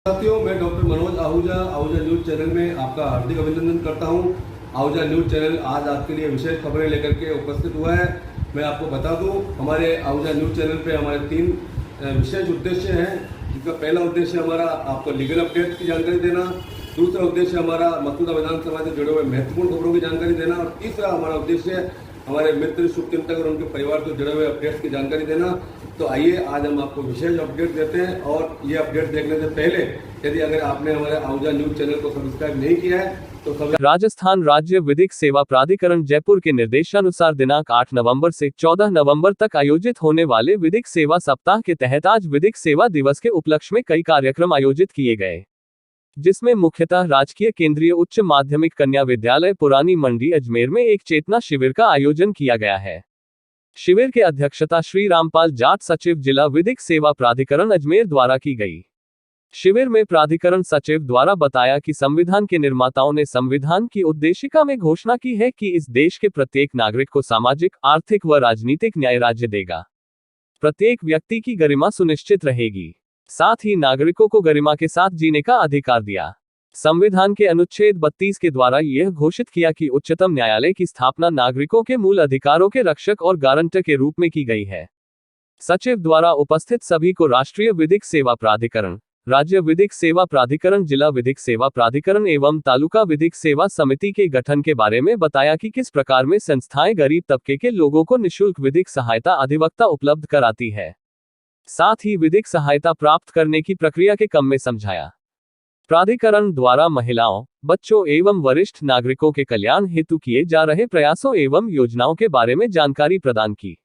साथियों, मैं doctor Manoj Ahuja news channel में आपका हार्दिक अभिनंदन करता हूं। आहूजा न्यूज़ चैनल आज आपके लिए विशेष खबरें लेकर के उपस्थित हुआ है। मैं आपको बता दूं, हमारे आहूजा न्यूज़ चैनल पे हमारे 3 विशेष उद्देश्य हैं। जिसका पहला उद्देश्य हमारा आपको लीगल अपडेट की जानकारी देना, दूसरा उद्देश्य हमारा मसूदा विधानसभा से जुड़े हुए महत्वपूर्ण खबरों की जानकारी देना और तीसरा हमारा उद्देश्य हमारे मित्र शुभचिंतक और उनके परिवार से जुड़े हुए अपडेट्स की जानकारी देना। तो आइए आज हम आपको विशेष अपडेट देते हैं। और ये अपडेट देखने से पहले यदि अगर आपने हमारे आहूजा न्यूज़ चैनल को सब्सक्राइब नहीं किया है तो राजस्थान राज्य विधिक सेवा प्राधिकरण जयपुर के निर्देशानुसार दिनांक 8 नवंबर से 14 नवंबर तक आयोजित होने वाले विधिक सेवा सप्ताह के तहत आज विधिक सेवा दिवस के उपलक्ष्य में कई कार्यक्रम आयोजित किए गए, जिसमें मुख्यतः राजकीय केंद्रीय उच्च माध्यमिक कन्या विद्यालय पुरानी मंडी अजमेर में एक चेतना शिविर का आयोजन किया गया है। शिविर की अध्यक्षता श्री रामपाल जाट, सचिव जिला विधिक सेवा प्राधिकरण अजमेर द्वारा की गई। शिविर में प्राधिकरण सचिव द्वारा बताया कि संविधान के निर्माताओं ने संविधान की उद्देशिका में घोषणा की है कि इस देश के प्रत्येक नागरिक को सामाजिक, आर्थिक व राजनीतिक न्याय राज्य देगा। प्रत्येक व्यक्ति की गरिमा सुनिश्चित रहेगी, साथ ही नागरिकों को गरिमा के साथ जीने का अधिकार दिया। संविधान के अनुच्छेद 32 के द्वारा यह घोषित किया कि उच्चतम न्यायालय की स्थापना नागरिकों के मूल अधिकारों के रक्षक और गारंटर के रूप में की गई है। सचिव द्वारा उपस्थित सभी को राष्ट्रीय विधिक सेवा प्राधिकरण, राज्य विधिक सेवा प्राधिकरण, जिला विधिक सेवा प्राधिकरण एवं तालुका विधिक सेवा समिति के गठन के बारे में बताया कि किस प्रकार में संस्थाएं गरीब तबके के लोगों को निःशुल्क विधिक सहायता अधिवक्ता उपलब्ध कराती है। साथ ही विधिक सहायता प्राप्त करने की प्रक्रिया के क्रम में समझाया। प्राधिकरण द्वारा महिलाओं, बच्चों एवं वरिष्ठ नागरिकों के कल्याण हेतु किए जा रहे प्रयासों एवं योजनाओं के बारे में जानकारी प्रदान की।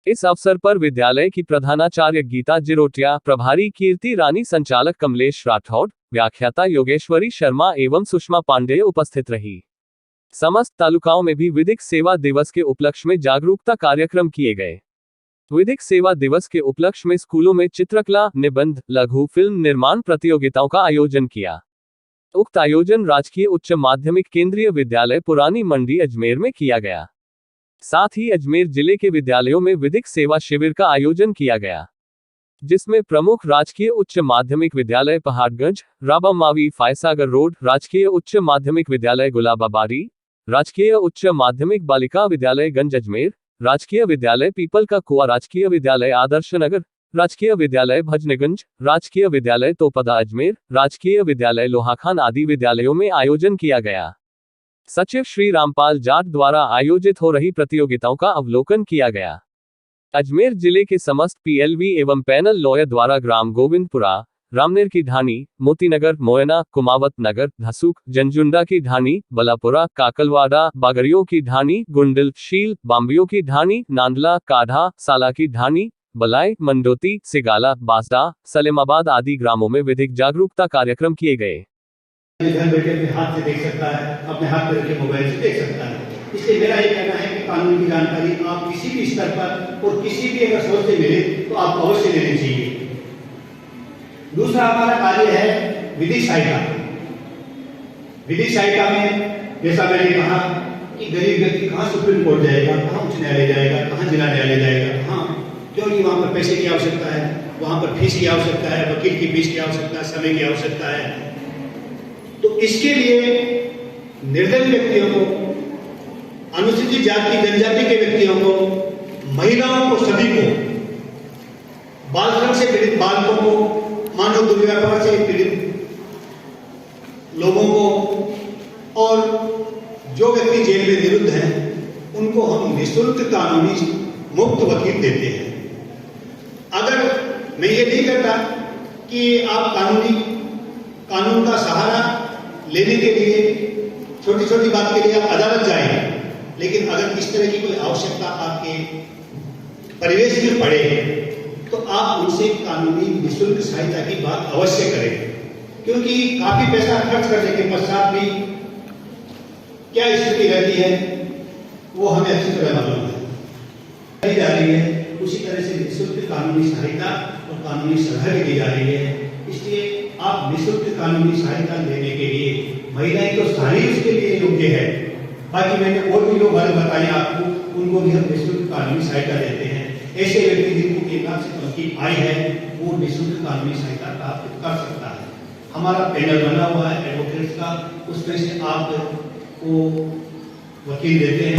इस अवसर पर विद्यालय की प्रधानाचार्य गीता जिरोटिया, प्रभारी कीर्ति रानी, संचालक कमलेश राठौड़, व्याख्याता योगेश्वरी शर्मा एवं सुषमा पांडेय उपस्थित रही। समस्त तालुकाओं में भी विधिक सेवा दिवस के उपलक्ष्य में जागरूकता कार्यक्रम किए गए। विधिक सेवा दिवस के उपलक्ष्य में स्कूलों में चित्रकला, निबंध, लघु फिल्म निर्माण प्रतियोगिताओं का आयोजन किया। उक्त आयोजन राजकीय उच्च माध्यमिक केंद्रीय विद्यालय पुरानी मंडी अजमेर में किया गया। साथ ही अजमेर जिले के विद्यालयों में विधिक सेवा शिविर का आयोजन किया गया, जिसमें प्रमुख राजकीय उच्च माध्यमिक विद्यालय पहाड़गंज, राबामावी फायसागर रोड, राजकीय उच्च माध्यमिक विद्यालय गुलाबाबारी, राजकीय उच्च माध्यमिक बालिका विद्यालय गंज अजमेर, राजकीय विद्यालय पीपल का कुआ, राजकीय विद्यालय आदर्श नगर, राजकीय विद्यालय भजनगंज, राजकीय विद्यालय तोपदा अजमेर, राजकीय विद्यालय लोहाखान आदि विद्यालयों में आयोजन किया गया। सचिव श्री रामपाल जाट द्वारा आयोजित हो रही प्रतियोगिताओं का अवलोकन किया गया। अजमेर जिले के समस्त पीएलवी एवं पैनल लॉयर द्वारा ग्राम गोविंदपुरा, रामनेर की ढानी, मोतीनगर, मोयना, कुमावत नगर, धसूक, जंजुंडा की ढानी, बलापुरा, काकलवाड़ा, बागरियों की ढानी, गुंडल, शील, बाम्बियों की ढानी, नांदला, काढ़ा, साला की ढानी, बलाई, मंडोती, सिगाला, बासडा, सलेमाबाद आदि ग्रामों में विधिक जागरूकता कार्यक्रम किए गए। घर बैठे अपने हाथ से देख सकता है, अपने हाथ में रखे मोबाइल से देख सकता है। इसलिए मेरा ये कहना है कि कानून की जानकारी आप किसी भी स्तर पर और किसी भी अगर सोच से मिले तो आपको अवश्य लेनी चाहिए। दूसरा हमारा कार्य है विधिक सहायता। विधिक सहायता में जैसा मैंने कहा कि गरीब व्यक्ति कहाँ सुप्रीम कोर्ट जाएगा, कहाँ उच्च न्यायालय जाएगा, कहाँ जिला न्यायालय जाएगा, कहाँ, क्योंकि वहाँ पर पैसे की आवश्यकता है, वहाँ पर फीस की आवश्यकता है, वकील की फीस की आवश्यकता है, समय की आवश्यकता है। तो इसके लिए निर्धन व्यक्तियों को, अनुसूचित जाति जनजाति के व्यक्तियों को, महिलाओं को, सभी को, बाल श्रम से पीड़ित बालकों को, मानव दुर्व्यवहार से पीड़ित लोगों को और जो व्यक्ति जेल में निरुद्ध हैं उनको हम निःशुल्क कानूनी मुफ्त वकील देते हैं। अगर मैं ये नहीं कहता कि आप कानून का सहारा लेने के लिए छोटी छोटी बात के लिए आप अदालत जाएं, लेकिन अगर इस तरह की कोई आवश्यकता आपके परिवेश में पड़े तो आप उनसे कानूनी निःशुल्क सहायता की बात अवश्य करें, क्योंकि काफी पैसा खर्च करने के पश्चात भी क्या स्थिति रहती है वो हमें अच्छी तरह मालूम है। जा रही है उसी तरह से निःशुल्क कानूनी सहायता और कानूनी सलाह भी दी जा रही है। इसलिए आप निःशुल्क कानूनी सहायता लेने के लिए महिलाएं तो सारी उसके लिए योग्य है, बाकी मैंने और भी लोग बताए आपको, उनको भी हम निःशुल्क कानूनी सहायता देते हैं। ऐसे व्यक्ति जिनको 1 लाख से कम की आय है वो निःशुल्क कानूनी सहायता प्राप्त कर सकता है। हमारा पैनल बना हुआ है एडवोकेट्स का, उसमें से आपको वकील देते हैं।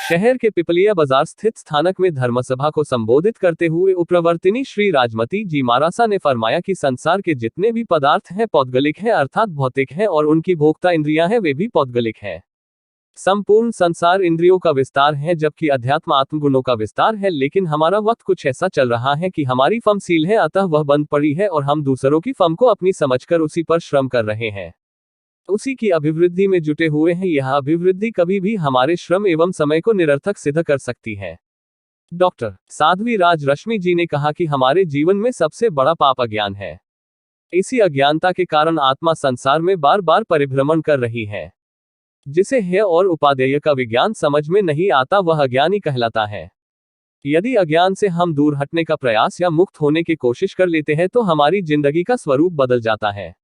शहर के पिपलिया बाजार स्थित स्थानक में धर्मसभा को संबोधित करते हुए उपप्रवर्तिनी श्री राजमती जी मारासा ने फरमाया कि संसार के जितने भी पदार्थ हैं पौद्गलिक हैं अर्थात भौतिक हैं और उनकी भोक्ता इंद्रियां हैं वे भी पौद्गलिक हैं। संपूर्ण संसार इंद्रियों का विस्तार है जबकि अध्यात्म आत्मगुणों का विस्तार है, लेकिन हमारा वक्त कुछ ऐसा चल रहा है कि हमारी फम सील है अतः वह बंद पड़ी है और हम दूसरों की फम को अपनी समझकर उसी पर श्रम कर रहे हैं, उसी की अभिवृद्धि में जुटे हुए हैं। यह अभिवृद्धि कभी भी हमारे श्रम एवं समय को निरर्थक सिद्ध कर सकती है। डॉक्टर साध्वी राज रश्मि जी ने कहा कि हमारे जीवन में सबसे बड़ा पाप अज्ञान है। इसी अज्ञानता के कारण आत्मा संसार में बार बार परिभ्रमण कर रही है। जिसे हेय और उपादेय का विज्ञान समझ में नहीं आता वह अज्ञानी कहलाता है। यदि अज्ञान से हम दूर हटने का प्रयास या मुक्त होने की कोशिश कर लेते हैं तो हमारी जिंदगी का स्वरूप बदल जाता है।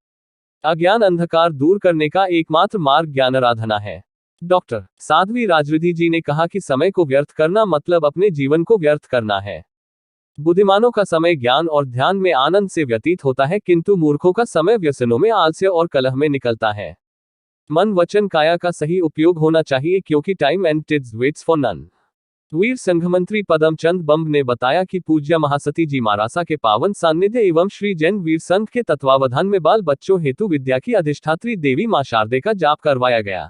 अज्ञान अंधकार दूर करने का एकमात्र मार्ग ज्ञान आराधना है। डॉक्टर साध्वी राजरिधि जी ने कहा कि समय को व्यर्थ करना मतलब अपने जीवन को व्यर्थ करना है। बुद्धिमानों का समय ज्ञान और ध्यान में आनंद से व्यतीत होता है, किंतु मूर्खों का समय व्यसनों में, आलस्य और कलह में निकलता है। मन वचन काया का सही उपयोग होना चाहिए क्योंकि time and tides waits for none. Veer संघमंत्री पदम चंद बम्ब ने बताया कि पूज्य महासती जी मारासा के पावन सान्निध्य एवं श्री जैन वीर संघ के तत्वावधान में बाल बच्चों हेतु विद्या की अधिष्ठात्री देवी मां शारदे का जाप करवाया गया।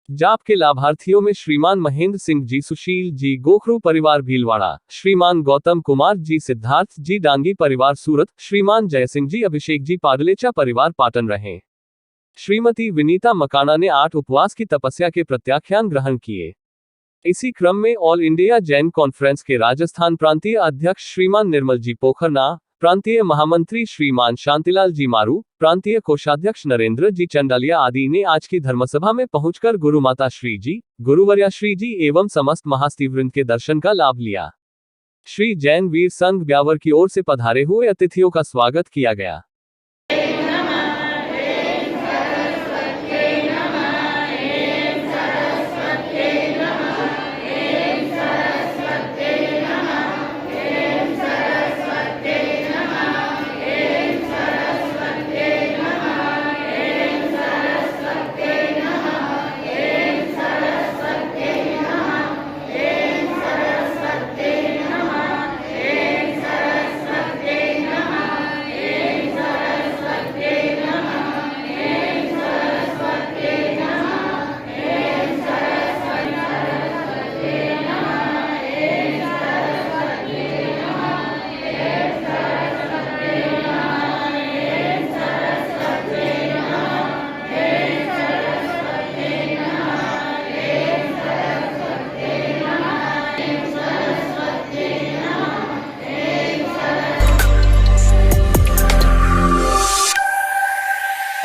जाप के लाभार्थियों में श्रीमान महेंद्र सिंह जी, सुशील जी गोखरू परिवार भीलवाड़ा, श्रीमान गौतम कुमार जी सिद्धार्थ जी डांगी परिवार सूरत, श्रीमान जयसिंह जी अभिषेक जी पाडलेचा परिवार पाटन रहे। श्रीमती विनीता मकाना ने 8 उपवास की तपस्या के प्रत्याख्यान ग्रहण किए। इसी क्रम में ऑल इंडिया जैन कॉन्फ्रेंस के राजस्थान प्रांतीय अध्यक्ष श्रीमान निर्मल जी पोखरना, प्रांतीय महामंत्री श्रीमान शांतिलाल जी मारू, प्रांतीय कोषाध्यक्ष नरेंद्र जी चंडालिया आदि ने आज की धर्मसभा में पहुंचकर गुरुमाता श्री जी, गुरुवर्या श्री जी एवं समस्त महास्तिवृंद के दर्शन का लाभ लिया। श्री जैन वीर संघ ब्यावर की ओर से पधारे हुए अतिथियों का स्वागत किया गया।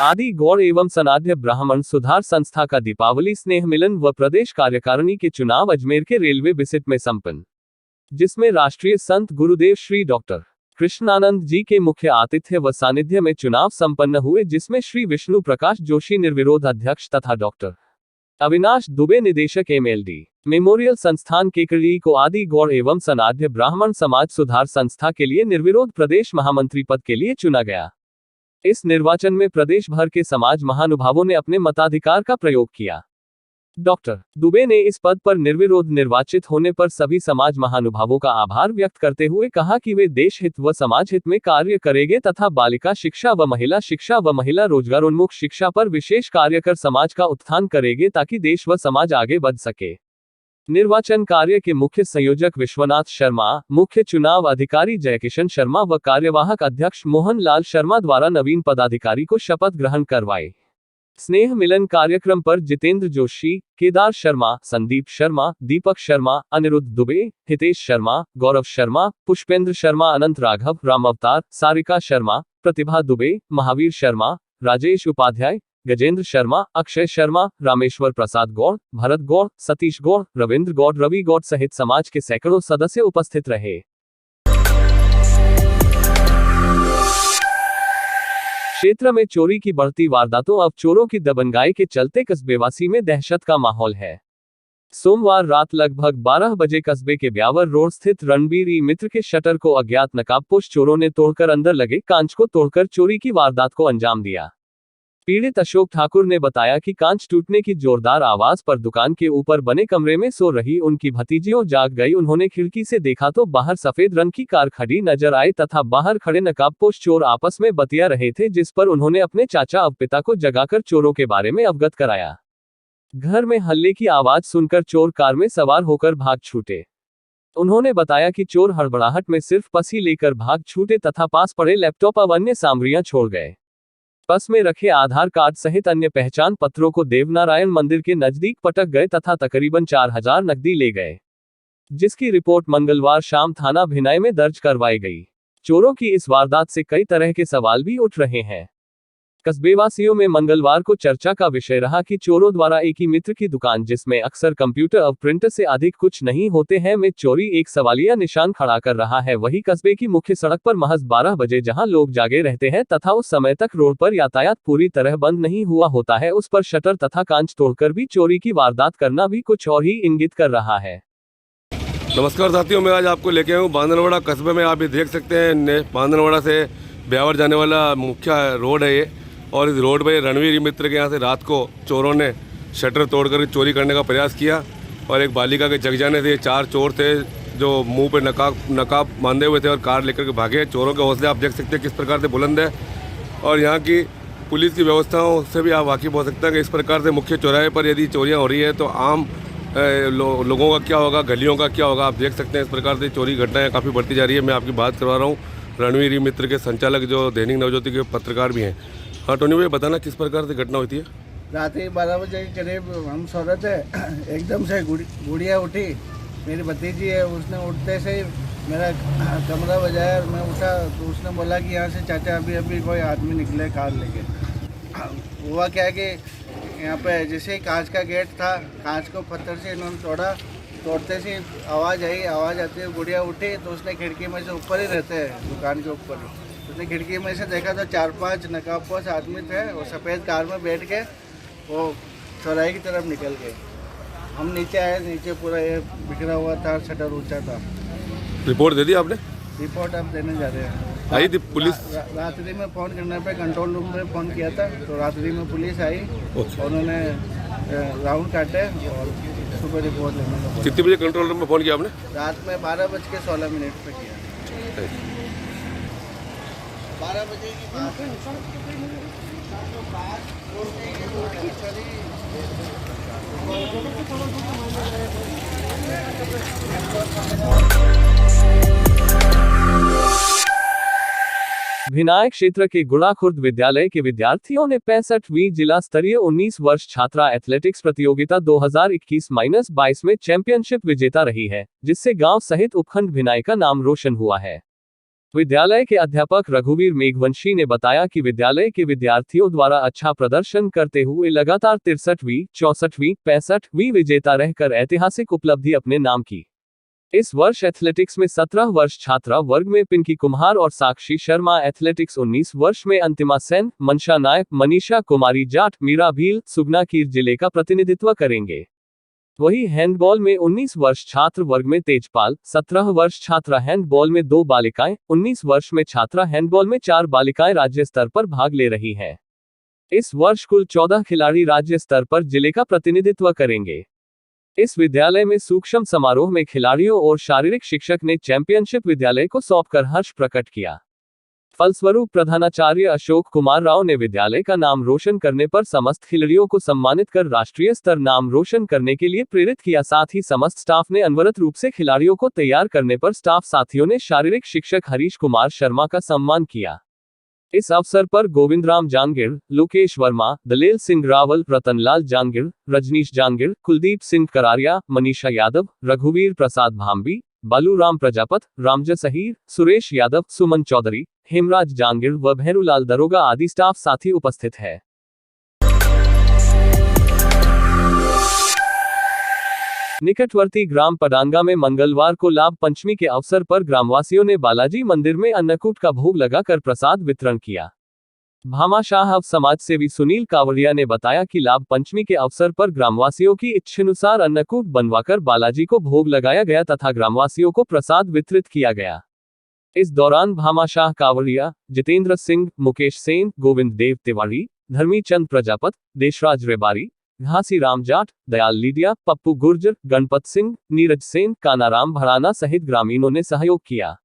आदि गौड़ एवं सनाध्य ब्राह्मण सुधार संस्था का दीपावली स्नेह मिलन व प्रदेश कार्यकारिणी के चुनाव अजमेर के रेलवे बिसिट में संपन्न, जिसमें राष्ट्रीय संत गुरुदेव श्री डॉक्टर कृष्णानंद जी के मुख्य आतिथ्य व सानिध्य में चुनाव संपन्न हुए, जिसमें श्री विष्णु प्रकाश जोशी निर्विरोध अध्यक्ष तथा डॉक्टर अविनाश दुबे निदेशक MLD मेमोरियल संस्थान केकड़ी को आदि गौड़ एवं सनाध्य ब्राह्मण समाज सुधार संस्था के लिए निर्विरोध प्रदेश महामंत्री पद के लिए चुना गया। इस निर्वाचन में प्रदेश भर के समाज महानुभावों ने अपने मताधिकार का प्रयोग किया। डॉक्टर दुबे ने इस पद पर निर्विरोध निर्वाचित होने पर सभी समाज महानुभावों का आभार व्यक्त करते हुए कहा कि वे देश हित व समाज हित में कार्य करेंगे तथा बालिका शिक्षा व महिला रोजगारोन्मुख शिक्षा पर विशेष कार्य कर समाज का उत्थान करेंगे ताकि देश व समाज आगे बढ़ सके। निर्वाचन कार्य के मुख्य संयोजक विश्वनाथ शर्मा, मुख्य चुनाव अधिकारी जयकिशन शर्मा व कार्यवाहक अध्यक्ष मोहन लाल शर्मा द्वारा नवीन पदाधिकारी को शपथ ग्रहण करवाए। स्नेह मिलन कार्यक्रम पर जितेंद्र जोशी, केदार शर्मा, संदीप शर्मा, दीपक शर्मा, अनिरुद्ध दुबे, हितेश शर्मा, गौरव शर्मा, पुष्पेंद्र शर्मा, अनंत राघव, राम अवतार, सारिका शर्मा, प्रतिभा दुबे, महावीर शर्मा, राजेश उपाध्याय, गजेंद्र शर्मा, अक्षय शर्मा, रामेश्वर प्रसाद गौड़, भरत गौड़, सतीश गौड़, रविंद्र गौड़, रवि गौड़ सहित समाज के सैकड़ों सदस्य उपस्थित रहे। क्षेत्र में चोरी की बढ़ती वारदातों, अब चोरों की दबंगाई के चलते कस्बेवासी में दहशत का माहौल है। सोमवार रात लगभग 12 बजे कस्बे के ब्यावर रोड स्थित रणबीर ई मित्र के शटर को अज्ञात नकाबपोश चोरों ने तोड़कर अंदर लगे कांच को तोड़कर चोरी की वारदात को अंजाम दिया। पीड़ित अशोक ठाकुर ने बताया कि कांच टूटने की जोरदार आवाज पर दुकान के ऊपर बने कमरे में सो रही उनकी भतीजियों जाग गई। उन्होंने खिड़की से देखा तो बाहर सफेद रंग की कार खड़ी नजर आई तथा बाहर खड़े नकाबपोश चोर आपस में बतिया रहे थे, जिस पर उन्होंने अपने चाचा अब पिता को जगाकर चोरों के बारे में अवगत कराया। घर में हल्ले की आवाज सुनकर चोर कार में सवार होकर भाग छूटे। उन्होंने बताया कि चोर हड़बड़ाहट में सिर्फ पस ही लेकर भाग छूटे तथा पास पड़े लैपटॉप और अन्य सामग्रियां छोड़ गए। बस में रखे आधार कार्ड सहित अन्य पहचान पत्रों को देवनारायण मंदिर के नजदीक पटक गए तथा तकरीबन 4000 नकदी ले गए, जिसकी रिपोर्ट मंगलवार शाम थाना भिनाई में दर्ज करवाई गई। चोरों की इस वारदात से कई तरह के सवाल भी उठ रहे हैं। कस्बेवासियों में मंगलवार को चर्चा का विषय रहा कि चोरों द्वारा एक ही मित्र की दुकान, जिसमें अक्सर कंप्यूटर और प्रिंटर से अधिक कुछ नहीं होते हैं, में चोरी एक सवालिया निशान खड़ा कर रहा है। वही कस्बे की मुख्य सड़क पर महज 12 बजे जहां लोग जागे रहते हैं तथा उस समय तक रोड पर यातायात पूरी तरह बंद नहीं हुआ होता है, उस पर शटर तथा कांच तोड़कर भी चोरी की वारदात करना भी कुछ और ही इंगित कर रहा है। नमस्कार साथियों, मैं आज आपको लेके आया हूँ बांदरवाड़ा कस्बे में। आप ये देख सकते हैं बांदरवाड़ा से ब्यावर जाने वाला मुख्य रोड है ये, और इस रोड पे रणवीर मित्र के यहाँ से रात को चोरों ने शटर तोड़कर चोरी करने का प्रयास किया और एक बालिका के जग जाने से 4 चोर थे जो मुंह पे नकाब बांधे हुए थे और कार लेकर के भागे। चोरों के हौसले आप देख सकते हैं किस प्रकार से बुलंद है, और यहाँ की पुलिस की व्यवस्थाओं से भी आप वाकिफ हो सकते हैं कि इस प्रकार से मुख्य चौराहे पर यदि चोरियाँ हो रही है तो आम लोगों का क्या होगा, गलियों का क्या होगा। आप देख सकते हैं इस प्रकार से चोरी घटनाएँ काफ़ी बढ़ती जा रही है। मैं आपकी बात करवा रहा हूँ रणवीर मित्र के संचालक जो दैनिक नवज्योति के पत्रकार भी हैं। हाँ टोनी भाई, बताना किस प्रकार से घटना होती है। रात ही 12 बजे के करीब हम सो रहे थे, एकदम से गुड़िया उठी, मेरी भतीजी है, उसने उठते से ही मेरा कमरा बजाया और मैं उठा तो उसने बोला कि यहाँ से चाचा अभी कोई आदमी निकले कार लेके। हुआ क्या कि यहाँ पे जैसे ही कांच का गेट था, कांच को पत्थर से इन्होंने तोड़ा, तोड़ते से आवाज़ आई, आवाज़ आती है गुड़िया उठी तो उसने खिड़की में से ऊपर ही रहते हैं दुकान के ऊपर, उसने खिड़की में से देखा तो 4-5 नकाबपोश आदमी थे, वो सफ़ेद कार में बैठ के वो चौराहे की तरफ निकल गए। हम नीचे आए, नीचे पूरा ये बिखरा हुआ था, शटर ऊंचा था। रिपोर्ट दे दी आपने? रिपोर्ट आप देने जा रहे हैं। आई थी पुलिस? रात्रि में फ़ोन करने पे कंट्रोल रूम में फ़ोन किया था तो रात्रि में पुलिस आई, उन्होंने राउंड काटे और सुबह रिपोर्ट लेने का। कितने बजे कंट्रोल रूम में फ़ोन किया आपने? रात में 12:16 पे किया। 12 बजे की बात भिनाई क्षेत्र के गुड़ाखुर्द विद्यालय के विद्यार्थियों ने 65वीं जिला स्तरीय 19 वर्ष छात्रा एथलेटिक्स प्रतियोगिता 2021-22 में चैंपियनशिप विजेता रही है, जिससे गांव सहित उपखंड भिनाई का नाम रोशन हुआ है। विद्यालय के अध्यापक रघुवीर मेघवंशी ने बताया कि विद्यालय के विद्यार्थियों द्वारा अच्छा प्रदर्शन करते हुए लगातार 63वीं, 64वीं, 65वीं विजेता रहकर ऐतिहासिक उपलब्धि अपने नाम की। इस वर्ष एथलेटिक्स में 17 वर्ष छात्रा वर्ग में पिंकी कुम्हार और साक्षी शर्मा, एथलेटिक्स 19 वर्ष में अंतिमा सेन, मनशा नायक, मनीषा कुमारी जाट, मीरा भील, सुगनाकीर जिले का प्रतिनिधित्व करेंगे। वही हैंडबॉल में 19 वर्ष छात्र वर्ग में तेजपाल, 17 वर्ष छात्रा हैंडबॉल में 2 बालिकाएं, 19 वर्ष में छात्रा हैंडबॉल में 4 बालिकाएं राज्य स्तर पर भाग ले रही हैं। इस वर्ष कुल 14 खिलाड़ी राज्य स्तर पर जिले का प्रतिनिधित्व करेंगे। इस विद्यालय में सूक्ष्म समारोह में खिलाड़ियों और शारीरिक शिक्षक ने चैंपियनशिप विद्यालय को सौंपकर हर्ष प्रकट किया। फलस्वरूप प्रधानाचार्य अशोक कुमार राव ने विद्यालय का नाम रोशन करने पर समस्त खिलाड़ियों को सम्मानित कर राष्ट्रीय स्तर नाम रोशन करने के लिए प्रेरित किया। साथ ही समस्त स्टाफ ने अनवरत रूप से खिलाड़ियों को तैयार करने पर स्टाफ साथियों ने शारीरिक शिक्षक हरीश कुमार शर्मा का सम्मान किया। इस अवसर पर गोविंदराम जांगिड़, लोकेश वर्मा, दलेल सिंह रावल, रतनलाल जांगिड़, रजनीश जांगिड़, कुलदीप सिंह करारिया, मनीषा यादव, रघुवीर प्रसाद भांबी, बालूराम प्रजापत, रामजस अहीर, सुरेश यादव, सुमन चौधरी, हेमराज जांगिड़ व भैरूलाल दरोगा आदि स्टाफ साथी उपस्थित है। निकटवर्ती ग्राम पडांगा में मंगलवार को लाभ पंचमी के अवसर पर ग्रामवासियों ने बालाजी मंदिर में अन्नकूट का भोग लगाकर प्रसाद वितरण किया। भामाशाह समाज सेवी सुनील कावड़िया ने बताया कि लाभ पंचमी के अवसर पर ग्रामवासियों की इच्छानुसार अन्नकूट बनवाकर बालाजी को भोग लगाया गया तथा ग्रामवासियों को प्रसाद वितरित किया गया। इस दौरान भामाशाह कावड़िया, जितेंद्र सिंह, मुकेश सेन, गोविंद देव तिवारी, धर्मी चंद प्रजापत, देशराज रेबारी, घासी राम जाट, दयाल लीडिया, पप्पू गुर्जर, गणपत सिंह, नीरज सेन, कानाराम भड़ाना सहित ग्रामीणों ने सहयोग किया।